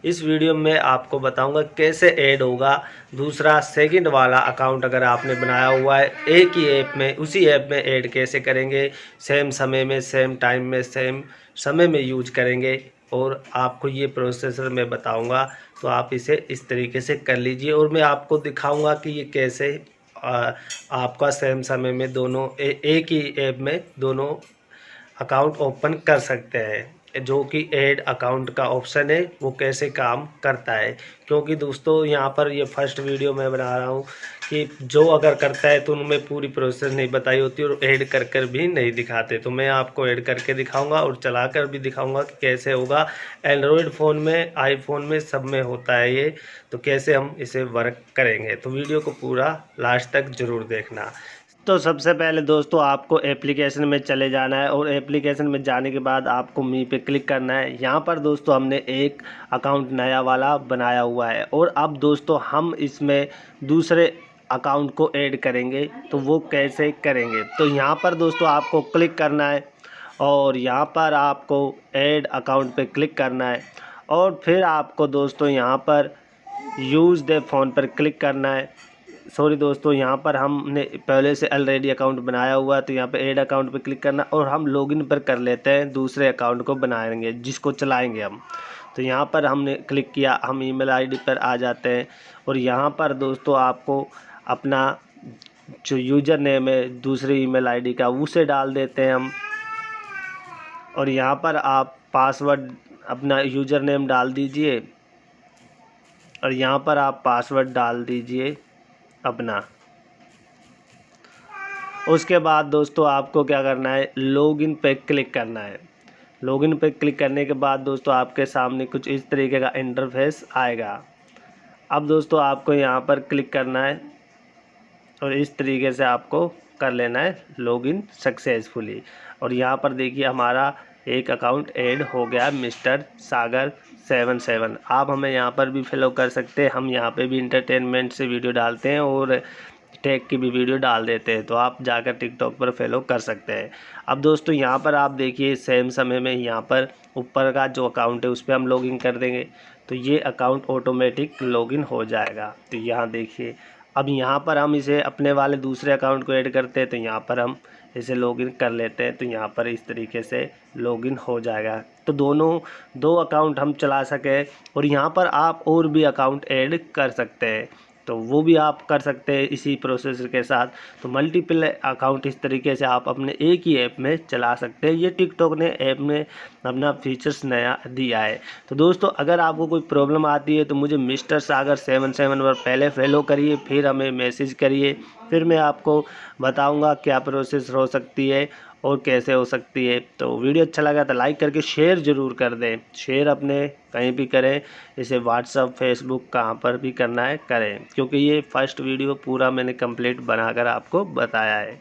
इस वीडियो में आपको बताऊंगा कैसे ऐड होगा दूसरा सेकंड वाला अकाउंट। अगर आपने बनाया हुआ है एक ही ऐप में, उसी ऐप में ऐड कैसे करेंगे, सेम समय में, सेम टाइम में, सेम समय में यूज करेंगे। और आपको ये प्रोसेसर मैं बताऊंगा, तो आप इसे इस तरीके से कर लीजिए। और मैं आपको दिखाऊंगा कि ये कैसे आपका सेम समय में दोनों एक ही ऐप में दोनों अकाउंट ओपन कर सकते हैं। जो कि ऐड अकाउंट का ऑप्शन है वो कैसे काम करता है, क्योंकि दोस्तों यहाँ पर ये फर्स्ट वीडियो मैं बना रहा हूँ कि जो अगर करता है तो उनमें पूरी प्रोसेस नहीं बताई होती और ऐड कर कर भी नहीं दिखाते। तो मैं आपको ऐड करके दिखाऊंगा और चला कर भी दिखाऊंगा कि कैसे होगा। एंड्रॉयड फ़ोन में, आईफोन में, सब में होता है ये। तो कैसे हम इसे वर्क करेंगे, तो वीडियो को पूरा लास्ट तक ज़रूर देखना। तो सबसे पहले दोस्तों आपको एप्लीकेशन में चले जाना है और एप्लीकेशन में जाने के बाद आपको मी पे क्लिक करना है। यहाँ पर दोस्तों हमने एक अकाउंट नया वाला बनाया हुआ है और अब दोस्तों हम इसमें दूसरे अकाउंट को ऐड करेंगे। तो वो कैसे करेंगे, तो यहाँ पर दोस्तों आपको क्लिक करना है और यहाँ पर आपको ऐड अकाउंट पे क्लिक करना है और फिर आपको दोस्तों यहाँ पर यूज़ द फ़ोन पर क्लिक करना है। सॉरी दोस्तों, यहाँ पर हमने पहले से ऑलरेडी अकाउंट बनाया हुआ है, तो यहाँ पे ऐड अकाउंट पे क्लिक करना और हम लॉगिन पर कर लेते हैं, दूसरे अकाउंट को बनाएंगे जिसको चलाएंगे हम। तो यहाँ पर हमने क्लिक किया, हम ईमेल आईडी पर आ जाते हैं और यहाँ पर दोस्तों आपको अपना जो यूज़र नेम है दूसरी ईमेल आईडी का उसे डाल देते हैं हम। और यहाँ पर आप पासवर्ड अपना यूज़र नेम डाल दीजिए और यहाँ पर आप पासवर्ड डाल दीजिए अपना। उसके बाद दोस्तों आपको क्या करना है, लॉगिन पे क्लिक करना है। लॉगिन पे क्लिक करने के बाद दोस्तों आपके सामने कुछ इस तरीके का इंटरफेस आएगा। अब दोस्तों आपको यहाँ पर क्लिक करना है और इस तरीके से आपको कर लेना है लॉगिन सक्सेसफुली। और यहाँ पर देखिए हमारा एक अकाउंट ऐड हो गया, मिस्टर सागर 77। आप हमें यहाँ पर भी फॉलो कर सकते हैं। हम यहाँ पे भी इंटरटेनमेंट से वीडियो डालते हैं और टेक की भी वीडियो डाल देते हैं, तो आप जाकर टिकटॉक पर फॉलो कर सकते हैं। अब दोस्तों यहाँ पर आप देखिए सेम समय में यहाँ पर ऊपर का जो अकाउंट है उस पर हम लॉगिन कर देंगे, तो ये अकाउंट ऑटोमेटिक लॉगिन हो जाएगा। तो यहाँ देखिए अब यहाँ पर हम इसे अपने वाले दूसरे अकाउंट को ऐड करते हैं, तो यहाँ पर हम इसे लॉगिन कर लेते हैं। तो यहाँ पर इस तरीके से लॉगिन हो जाएगा, तो दो अकाउंट हम चला सकें। और यहाँ पर आप और भी अकाउंट ऐड कर सकते हैं, तो वो भी आप कर सकते हैं इसी प्रोसेसर के साथ। तो मल्टीपल अकाउंट इस तरीके से आप अपने एक ही ऐप में चला सकते हैं। ये टिकटॉक ने ऐप में अपना फीचर्स नया दिया है। तो दोस्तों अगर आपको कोई प्रॉब्लम आती है तो मुझे मिस्टर सागर 77 पर पहले फॉलो करिए, फिर हमें मैसेज करिए, फिर मैं आपको बताऊंगा क्या प्रोसेस हो सकती है और कैसे हो सकती है। तो वीडियो अच्छा लगा तो लाइक करके शेयर ज़रूर कर दें। शेयर अपने कहीं भी करें, इसे व्हाट्सअप, फेसबुक कहाँ पर भी करना है करें, क्योंकि ये फर्स्ट वीडियो पूरा मैंने कंप्लीट बनाकर आपको बताया है।